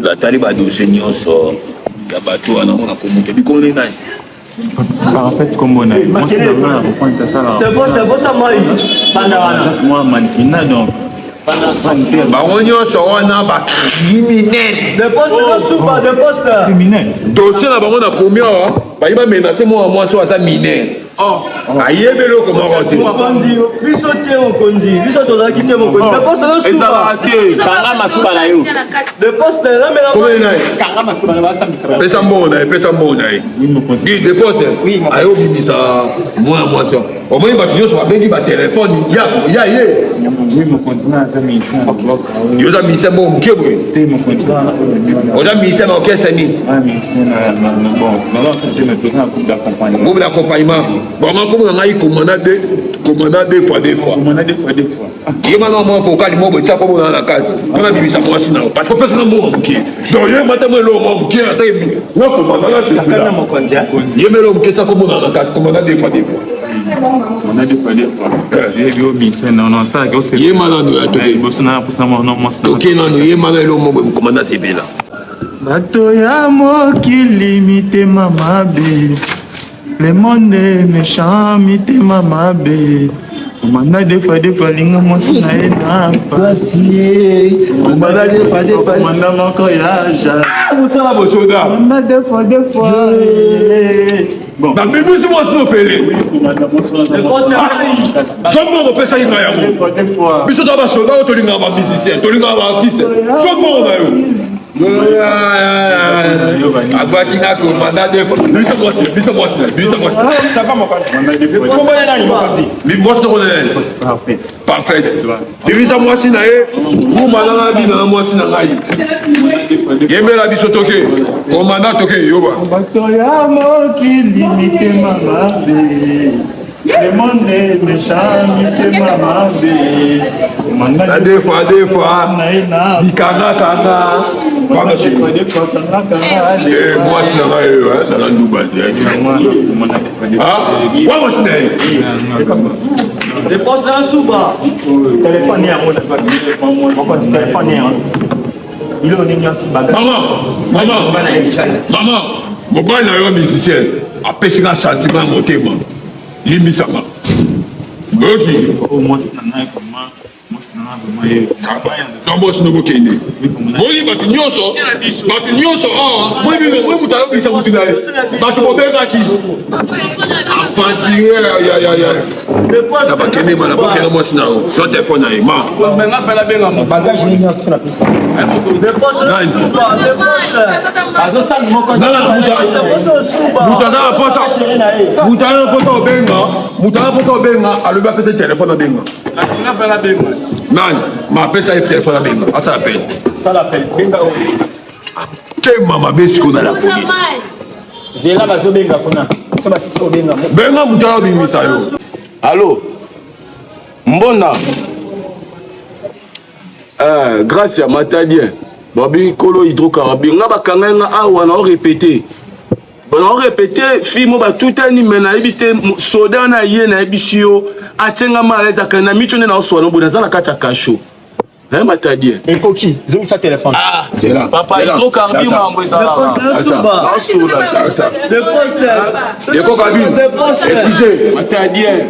natali badosie nyonso ya bato wana mona komoto bikone nani en fait comme on a moi c'est là on peut ça là c'est bon ça moi juste moi mannequin donc bango nyonso wana bacriminel de poste criminel dossier na bango na komi awa bayi bamenase mwana mwasi aza minere ayebi eloko moko te biso te mokonzi biso tozalaki te mokonzi de poste ezalaka te kanga masuba na yo de poste kanga masuba na basambisa pesa mbongo na ye pesa mbongo na ye de poste ayobimisa mwana mwasi omoni bato nyonso babengi batelefone ya ye yo oza ministère mbongo moke boye oza ministère na okese nini groupe d'accompagnement bon comme on a eu commandant deux fois il m'a non faut qu'à l'immobilier ça comme on a la case on a mis ça moi sinon parce que personne n'a mot ok donc il m'a tellement l'homme ok attends non commandant là c'est là il m'a l'homme qui ça comme on a la case commandant deux fois on a deux fois il est au ministère non non ça que c'est il m'a non ok non il m'a l'homme commandant c'est là bato ya mokili mitema mabe le monde est méchant mitema mabe omanda des fois linga mwasi na ye na pasi omanda des fois omanda moko ya ja mosala bosoda omanda des fois bon babebisi mwasi nofele sombongo opesaki na yango biso to basoda oyo tolingaka bamusicien tolingaka baartiste sombongo na yo abwaki na komanda de biso mwasi mwasi tokonene parfait bimisa mwasi na ye mumananga bina na mwasi na ngai yembela biso toke komanda toke yoba bato ya mokili mitema mabe le monde est méchant mitema mabe deux fois bikanga mwasi na ngai ezala nduba wa mwasi na ye de poste na suba telefone yango mokonzi telefone yango ilo nini nyonso mama mobali na yo musicien apesika sentiment motema limbisama oki mwasi na ngai vraiment kambosi nokokende oyi bato nyonso mwe mutu ayobisa mutu na ye bato bobengaki afantire ya bakende mana bokenda mwasi na yo so telefone na ye ma mutu aza na posa obenga alobi apesa telefone abenga nani mapesa ye telefone abenga asala pele te mama besiko na la police zela bazobenga kuna so basisi obenga benga mutu ayobimisa yo allo mbonda grâce ya matadien babi kolo hydrocarbure nga bakanga nga awa na orépété bona orépété fimo batutani me nayebi te soda na ye nayebisi yo atyenga malaise akanda micho nde na oswana boye naza na kati ya kasho matadien ekoki zongisa telefone papa hydrocarbure mambo ezalaka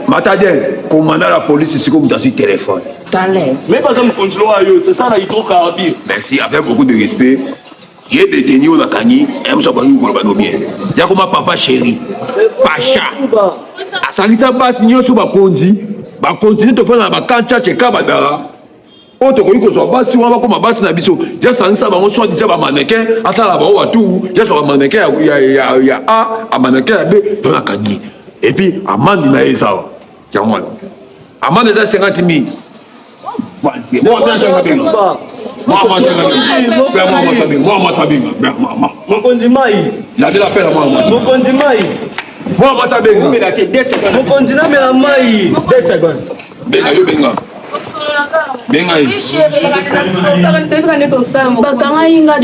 matadien commandant la police siko mutu azwi telefone mais baza mokonzi loa yo c'est ça na hydrocarbure merci avec beaucoup de respect ye détenu oyo nakangi emoso abangi koloba no bien yakoma papa chéri pacha asangisa basi nyonso bakontinue tofanda na bakanchache kabadala oyo tokoki kozwa basi wana bakoma basi na biso jasangisa bango so adisa bamannequin asala bango batu jaswa bamannequin ya a amannequin ya b to nakangi epuis amandi na ye ezawa yango wana amandi eza 50 000 mokonzi mai mokonzi mai mokonzi namela mai benga yo benga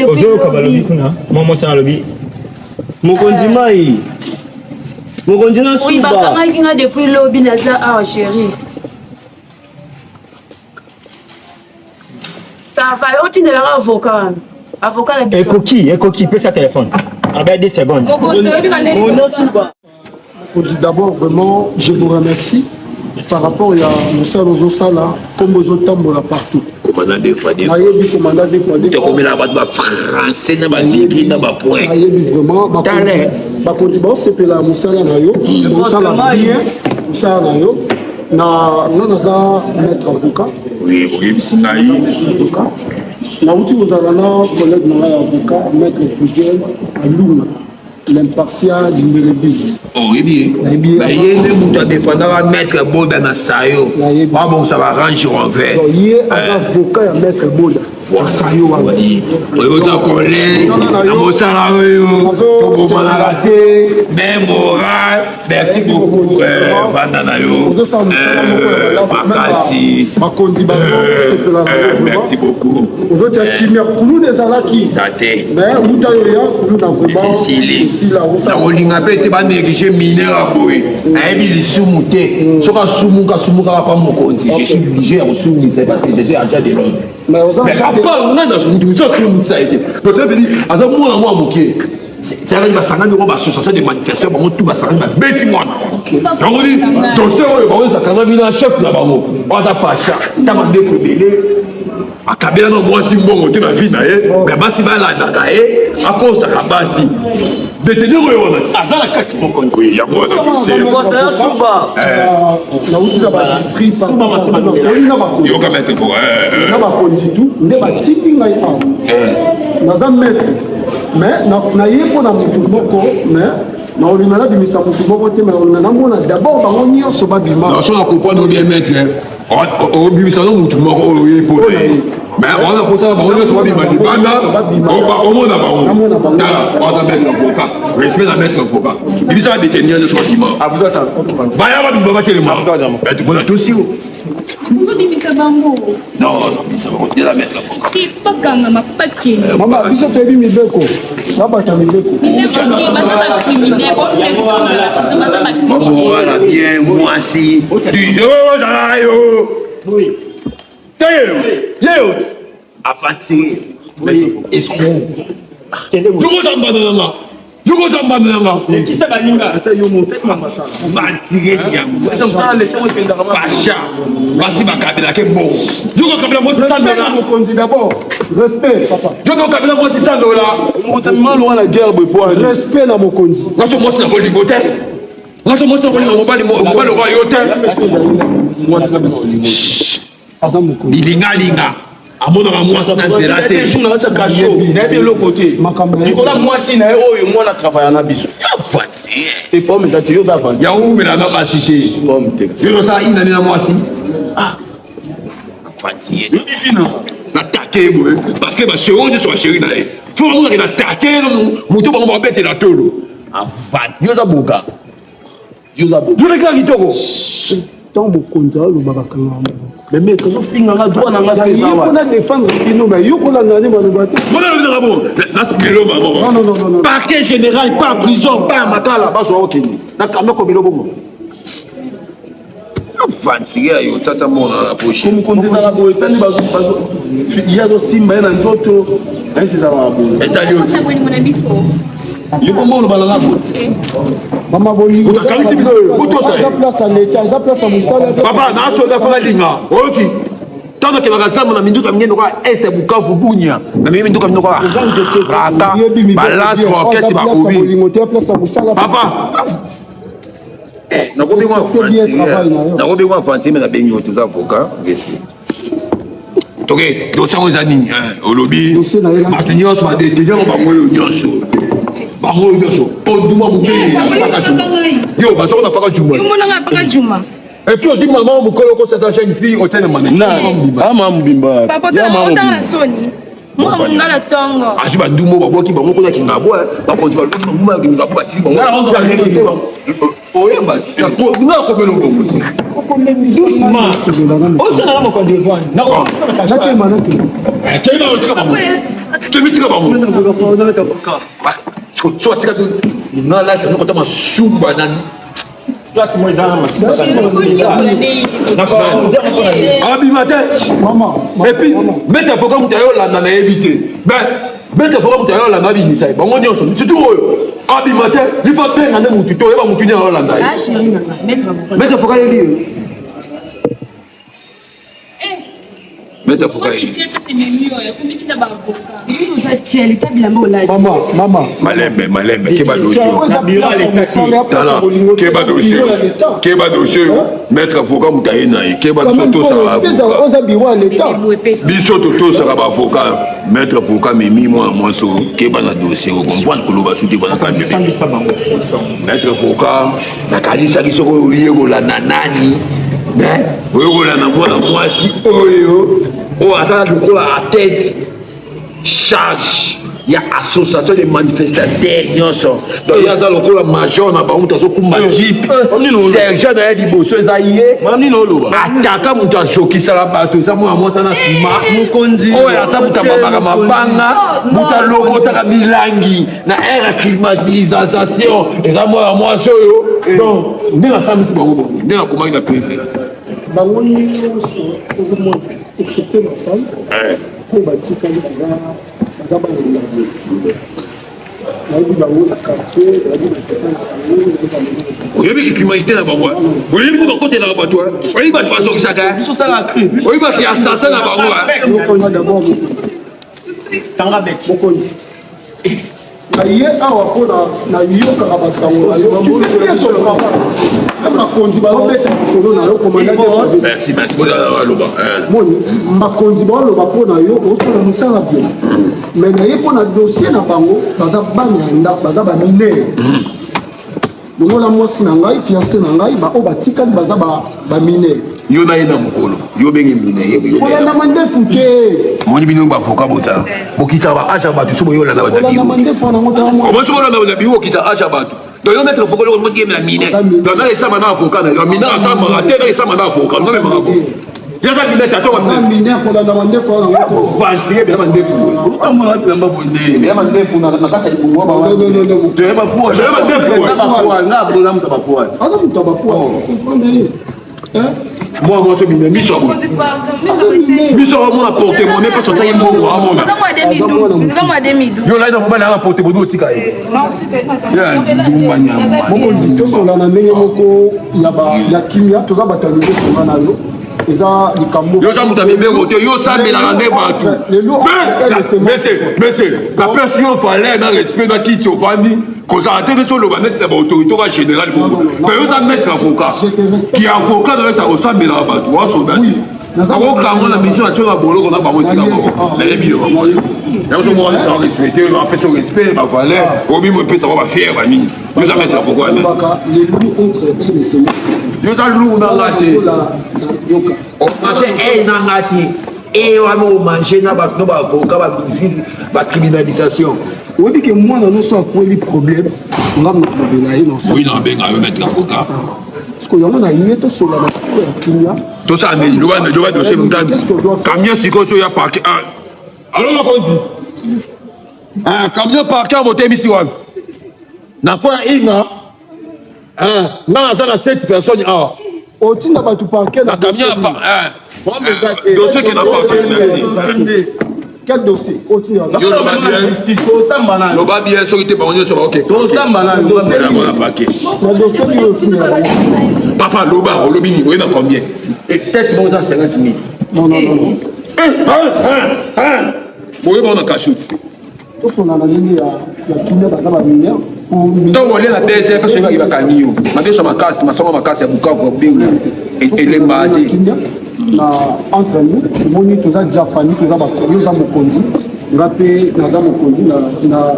ozoyoka balobi kuna mwamosi alobi mokonzi mai mokonzi na suba bakangaki nga depuis lobi naza awa chéri ça va otindelanga avocat wana Avocat la Ekoki, pèse sa téléphone. Avec 10 secondes. D'abord, vraiment, je vous remercie par rapport à Moussa Sala, comme aux autres temps partout. Commandant des fois, des commandant des fois. Tu as combien de français dans ma vie, dans ma pointe. Vraiment, ma contribution, c'est que la Moussa Nayo, Moussa la bien, Moussa Nayo, na maître avocat. Oui, c'est naïf. Na outil vous allez là, collègue avocat, maître Fidel, Aluna. L'impartial du Mélébi. Oh, oui, bien. Il y a des défendants à mettre Boda dans Sayo. Ah bon, ça va ranger en fait. Il y a un avocat à mettre Boda. Sayo, oui. Vous en connaissez. Même moral. Merci beaucoup. Merci beaucoup. Vous autres, qui m'ont coulé des alaki. Mais vous avez na olinga pe te ba négliger mineur à boy ayebi lisumuté soka sumuka pa mokonzi je suis obligé à soumis parce que je suis agent de l'ordre mais pas nga na sumutu ça ça été donc ça veut dire aza mona moi moké c'est avec basanga de ba association de manifestation ba tout basanga ba beti moi donc on dit donc c'est on ça quand bina chef na bango on a pas ça ta ba ndeko belé akabela no mwasi mbongo te na vie na ye mais basi balandaka ye akosaka basi détenir oyo azala kati mokonzi oui ya mwana na uti na ba district par yo ka mettre pour na ba konzi tout nde ba tiki ngai pa naza maître mais na ye ko na mutu moko mais na olingana bimisa mutu moko te mais olingana mona d'abord bango nyonso babima non so na comprendre bien maître o bimisa no mutu moko oyo ye po mais on a pourtant bango nyonso babima libanda omona bango on a mettre avocat respect na mettre avocat bimisa détenir le soir dimanche a vous attendre baya babima bakelema mais tu connais aussi Vous bimisa bango. non bimisa bango de la mettre avocat Il faut pas ganga ma pas kin. Mama biso tebi mibeko babata mibeko voilà bien moi si oui Léo avanti escroc Yugo zamba nanga. Qui ça baninga? Ata yo monte mama sana. Fatigué yango. Ça ça le temps que ndaka Pacha. Basi bakabela ke bon. Yugo kabela mo $100. Mon conduit d'abord. Respect papa. Yugo kabela mo $100. monte mal loin la guerre bepo. Respect na mon conduit. Ngato mo na bolingo te. Ngato mo na bolingo mobali royauté. Moi c'est la bolingo. Asa mon conduit. Bilinga. Amonaka mwasi na nzela te jour na kacho na bien le côté nikola mwasi na oyo mwana travailler na biso fatigué et pomme ça te yo ça vendre ya umela na basité pomme te zero sa ina na mwasi ah fatigué yo difina na taquer boy parce que ba chérie so chérie na e faut mo na taquer muto ba mo bete na tolo ah fatigué yo za boka yo le gars kitoko tant mon conduit le babakanga. mais quand on finit na droit na ngasa ça va. On a défendre nous mais yo ko la ngani malobate. Mon na bon na skelo maman. Non. Parquet général pas prison pas matala ba so okeni. Na kamé ko bilo bomo. Fatigué yo tata mona na poche. Comme konzi za la boy tani ba il y a do simba na nzoto ainsi ça va boy. Etali yo. Yo kombo lo balanga boy. Mama bolingo. Utakalisi biso butosa. Ça place à l'état, ça place à Moussala. Papa na so da fala linga. Oki. Tana ke bakazama na minduka mnyendo kwa este Bukavu Bunya. Na mimi minduka mnyendo kwa Rata. Balance kwa orchestre ba obi. Papa. Nakobi kwa fanti mais na benyo tous avocats. Respect. Toke, dossier aux amis, olobi. Matunyo so de tenir ba moyo nyoso. Ba moyo nyoso. Oduma mukeli. Yo, ba so na paka juma. Yo mona paka juma. Et puis aussi maman mukolo ko cette jeune fille au tene mané. Na, ama mbimba. Papa ta na soni. Moi ngala tongo. Ah je ba ndumo ba boki ba moko na kingabo, ba konti ba loki ba kingabo ba ti ba. Ngala on va ngeke ba. Oyemba ti. Na ko belo bongo. Doucement. Osana mo konti kwa. Na ko na kacha. Kena o tika ba mo. Kemi tika ba mo. So tika tu. Ngala se no ko tama sumba na. Place moi ça Abi matin. Maman. Et puis, mettez avocat mutayo la na éviter. Ben, Maître Avocat moto ya langa bimisa ye bango nyonso surtout oyo abima te lifa benga nde mutu to yeba mutu nde ya langa ye Maître Avocat ye liyo Maître Avocat Maman. Malembe, keba dossier. Keba dossier, Maître Avocat mutaye na ye, keba soto sa avocat. Biso toto sa avocat, Maître Avocat memi moi so, keba na dossier, on comprend que l'on va soutenir pendant 4 minutes. Maître Avocat, na kanisa kiso ko lié ko la nanani. Oyokola na mwana mwasi oyo oyo aza lokola à tête charge ya association de manifestateurs nyonso donc yaza lokola major na bango mutu azokumba jipe sergent na ye liboso eza ye ataka mutu azokisaka bato eza mwana mwasi na nsima oyo aza mutu abambaka mabanga mutu alokotaka milangi na aire ya climatisation eza mwana mwasi oyo donc ndenge asambisi bango bongo ndenge akomaki na privé bango nyonso ozomona excepté ma femme po batikali baza balonga nayebi bango na quartier nayebi na tata na bango oyebi humanité na bango oyebi ko bakotelaka bato oyebi bato bazokisaka oyebi bato ya assassin na bango mokonzi d'abord mokonzi na ye awa mpona nayokaka basango bakonzi baobeta lisolo na yo komandamoni bakonzi baoloba mpo na yo osala mosala bien mais na ye mpo na dossier na bango baza bana ya ndako baza baminere longola mwasi na ngai fiancé na ngai oyo batikali baza baminere yo na ye na mokolo yo bengi mine olanda mandefu te moni bino bavoka bota bokita baage ya bato so boyolanda bazabiwosobolanda bazabi okita age ya bato donc yo maître fokolo moti yemela mine donc na esamba na avoka na yo mine asambaka te na esamba na avoka ngamemaka bo yaza mine tatomine kolanda mandefu vansie bela mandefu otambola bilamba bonene bela mandefu na kati ya libungwa aza mutu abapoa moi je mine biso biso mona porter monnaie pas sortir un mot à mon yo là dans mobile na porter bodo tika ye mokonzi tosola na ndenge moko ya kimia toza bato ya niveau tonga na yo eza likambo yo za mutu amemeko te yo sambelaka nde bato mese la place yo fale na respect na kiti ofandi kozala te neti oloba neti na baautorité oka général bongo pe yo za maître avocat ki avocat na neti akosambelaka bato wasoda akokango na mission atio na boloko na bango tika bango nayebi yo yango somo sa respecte apesa respect bavaler obimo epesa bango bafiere banini yo za maître avocat yo za luu nanga te omange e nanga te e wana omange na bato no baavocat bacriminalisation oyebi ke mwana nyonso akweli problème nga mobela ye oyi na benga yo maître avocat parceke yango na ye tosola na kiko ya kimia tosala nini loba dossier mutani camion sikoyo so ya parke alo mokonzi camion parke amotemisi wapi na mpona inga nga naza na 7 personnes awa otinda bato parke na camion dossier ke na parke quel dossier loba bien soki te bango nyonso baoke papa loba olobi nini oye na combien peut-être bongo eza 50 000 boye bango na cachoute tosola na ndenge ya kimia baza baminere ntango olia na désert mpe soki bakangi yo madeso makasi masongo makasi ya bukavu abenga elemba te na entre nous omoni toza jafani toza bakomi oza mokonzi nga mpe naza mokonzi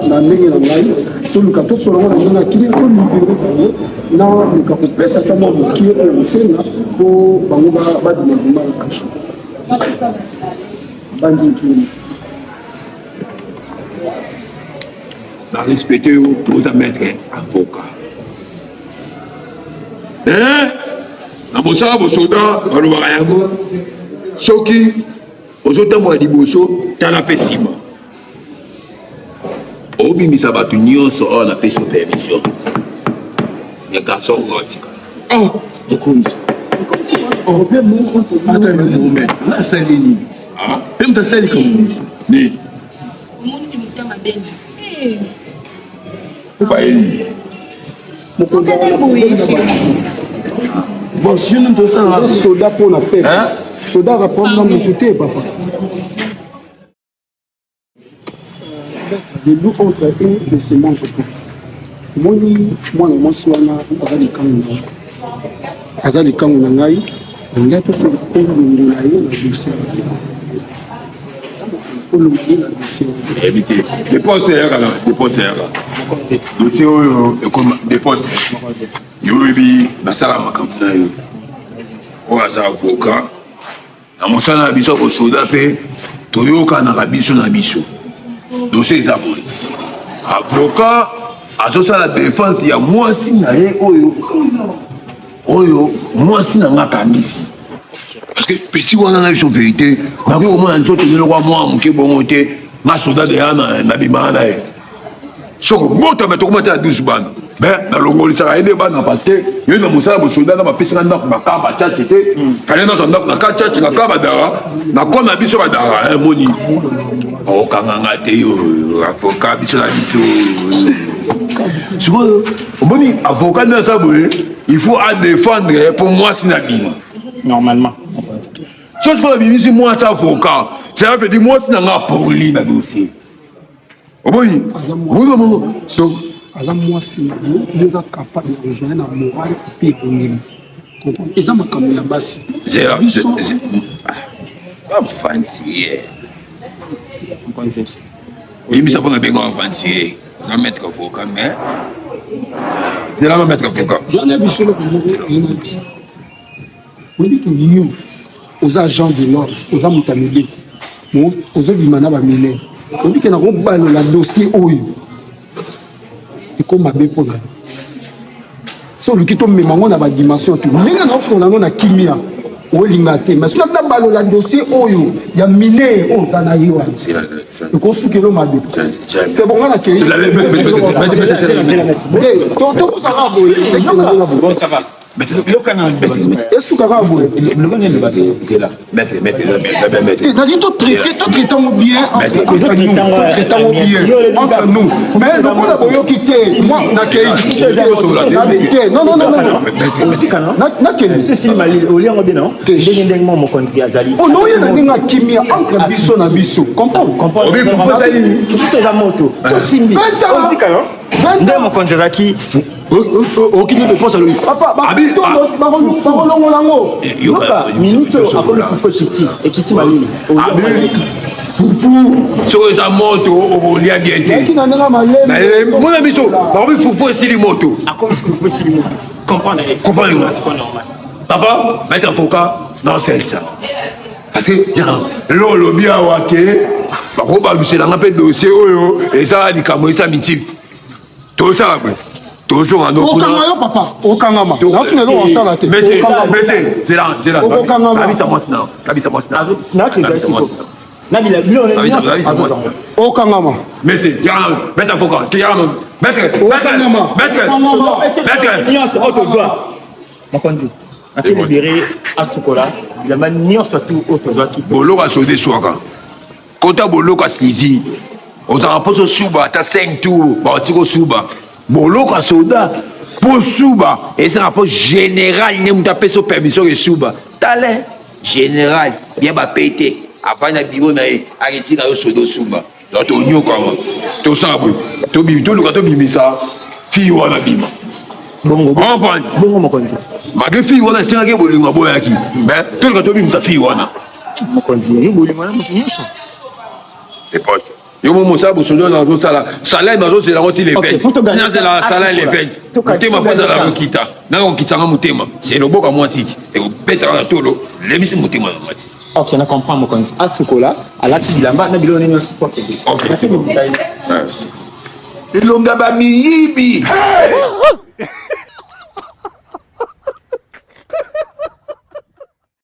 na ndenge na ngai toluka tosolango na ndenge akili tolibere bango na luka kopesa tama mokie oyo osenga mpo bango badimabima na kasho bandi nkini na respecte yo oza maître avocat na mosala bosoda balobaka yango soki ozotambola liboso tala mpe nsima obimisa bato nyonso oyo napesi yo permission ya garçon otika mokonzi nasali nini mpe moto asali kamonisi nini mabeni. Bon, si nous devons ça, soldat pour la paix. Soldat va prendre mon côté, papa. Les loups contre eux, mais c'est moi, je crois. Moi, je suis Azali Kango Nangai, on a tous les points de l'Aïe, des postes, des postes. Dossier, des postes. Yobi, Basala Makamna, ou à avocat. À mon sang, Abisso, au soldat, Toyoka, Narabiso, Nabiso. Dossier, les abonnés. Avocat, à ça, la défense, il y a moi, si, moi, si, Namakandisi. Parce que petit on a une vérité, mais au moins un autre de moi mon qui bon côté, ma soldat de Anna na bimana e. Soko moto mais comment à 12 bandes. Ben dans le gol ça aider bandes parce que yo na musala bo soldat na ba pesa na ba kaba tchatete, fallait na ndok na ka tchatete na kaba dara, na ko na biso ba dara moni. O kanganga te yo avocat biso la biso. Souvent moni avocat na ça il faut à défendre pour moi si na bima. Normalement. Chose qu'on a vu ici, moi, c'est avocat. Ça veut dire, moi, c'est un poli dans le dossier. Oui, oui, maman. Donc, moi, si nous sommes capables de rejoindre la morale et puis et ça m'a comme la base. C'est pas fancy. Il me semble que c'est fancy. On va mettre avocat, mais c'est là, on va mettre avocat. J'en ai vu sur le pays. On dit que nous, aux agents de l'ordre, aux amoutamédés, aux obimana bamilé, on dit que nous avons la dossier oyo. Et comme ma bé pour la. So le kito memango na ba dimension tout. Mais na fona na kimia. O lingate, mais si on a la dossier oyo, il y a miné au zanaïwa. Le consul lo mabé. C'est bon on a créé. Ça va. Le canal est-ce que entre nous. Mais le monde a voulu quitter. Moi, aucune dépense à lui. Papa, ministre a comme Foufou Kiti et Kiti Malili. Foufou, sur sa moto, au lien bien dit. Mon ami, Foufou est sur moto. À cause que Foufou est sur moto. Comprenez-moi. C'est pas normal. Papa, mettre avocat, non, c'est ça. Parce que, l'eau, bien, ok, c'est un peu de dossier, et ça, il y a un mitif. Tout ça, toujours un autre. Papa, au Kangama. C'est là. Au Kangama. Mettez, mettez avocat, libéré à Sokola, il a manié surtout au Tozoa qui. Bolo a sauvé Soaka. Quand tu Bolo a suivi, on a posé Souba, tu as 5 tours, tu as Souba. Bolo a soldat pour Souba, et c'est un rapport général, il n'y a pas de permission de Souba. Talent général, il y a pas pété. Après, il y a un bureau qui a arrêté le soldat Souba. Donc, tu as comment tu sais, tu as mis ça, fille ou la bima. Bon, mon conseil. Ma fille ou la c'est un gars qui est boy qui. Mais tu as mis ça, fille ou la. Mon conseil, il est bon, c'est pas ça. Yo mo ça bosono na zo sala salaire na zo c'est la roti les fêtes c'est la salaire les fêtes mutema faza la rokita na rokita nga mutema c'est le boka moi siti et au beta na tolo les misi mutema na mati. OK, on comprend mon conseil. À Sokola, à la Tibilamba na bilone ni support. OK. Ilonga ba miyibi.